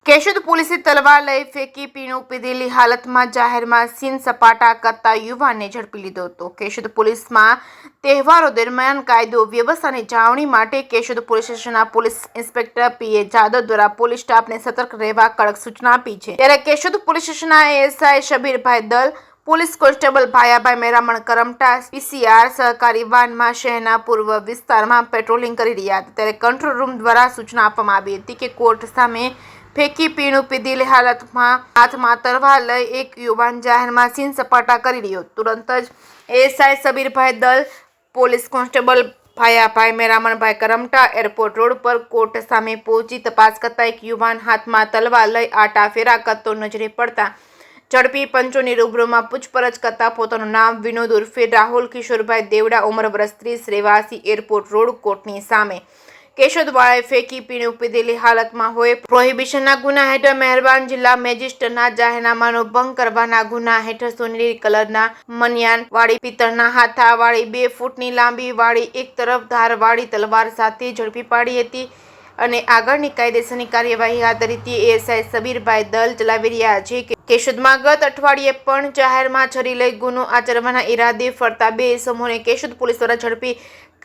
કેશોદ પોલીસે તલવાર લઈ ફેંકી પીણું પીધેલી હાલતમાં જાહેરમાં સીન સપાટા કરતા યુવાનને ઝડપી લીધો હતો। કેશોદ પોલીસમાં તહેવારો દરમિયાન કાયદો વ્યવસ્થાની જાળવણી માટે કેશોદ પોલીસ સ્ટેશનના પોલીસ ઇન્સ્પેક્ટર પીએ જાદવ દ્વારા પોલીસ સ્ટાફને સતર્ક રહેવા કડક સૂચના આપી છે। ત્યારે કેશોદ પોલીસ સ્ટેશનના ASI Shabirbhai Dal, police constable Bhayabhai Meraman Karmata PCR સહકારી વાનમાં શહેરના પૂર્વ વિસ્તારમાં પેટ્રોલિંગ કરી રહ્યા હતા। ત્યારે કંટ્રોલ રૂમ દ્વારા સૂચના આપવામાં આવી હતી કે કોર્ટ સામે ફેંકી પીણું પીધેલી હાલતમાં હાથમાં તલવાર લઈ એક યુવાન જાહેરમાં સીન સપાટા કરી રહ્યો। તુરંત જ ASI Shabirbhai Dal, police constable Bhayabhai Meramanbhai Karmata airport road પર કોર્ટ સામે પહોંચી તપાસ કરતા એક યુવાન હાથમાં તલવાર લઈ આટા ફેરા કરતો નજરે પડતા ઝડપી પંચોની રૂબરૂમાં પૂછપરછ કરતા પોતાનું નામ વિનોદ ઉર્ફે રાહુલ કિશોરભાઈ દેવડા, ઉંમર વર્ષ 30, રહેવાસી એરપોર્ટ રોડ, કોર્ટની સામે કેશોદવાળાએ ફેંકી પીણું પીધેલી હાલતમાં હોય પ્રોહિબિશનના ગુના હેઠળ મહેરબાન જિલ્લા મેજિસ્ટ્રેટના જાહેરનામાનો ભંગ કરવાના ગુના હેઠળ સોનેરી કલરના મનિયાન વાળી પિત્તળના હાથા વાળી 2 ફૂટની લાંબી વાળી એક તરફ ધારવાળી તલવાર સાથે ઝડપી પાડી હતી અને આગળની કાયદેસરની કાર્યવાહી હાથ ધરી હતી। એએસઆઈ શબીરભાઈ દલ ચલાવી રહ્યા છે કે કેશોદમાં ગત અઠવાડિયે પણ જાહેરમાં છરી લઈ ગુનો આચરવાના ઈરાદે ફરતા 2 ઇસમોને કેશોદ પોલીસ દ્વારા ઝડપી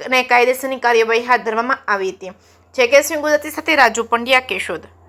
અને કાયદેસરની કાર્યવાહી હાથ ધરવામાં આવી હતી। જે કે ગુજરાતી સાથે રાજુ પંડ્યા, કેશોદ।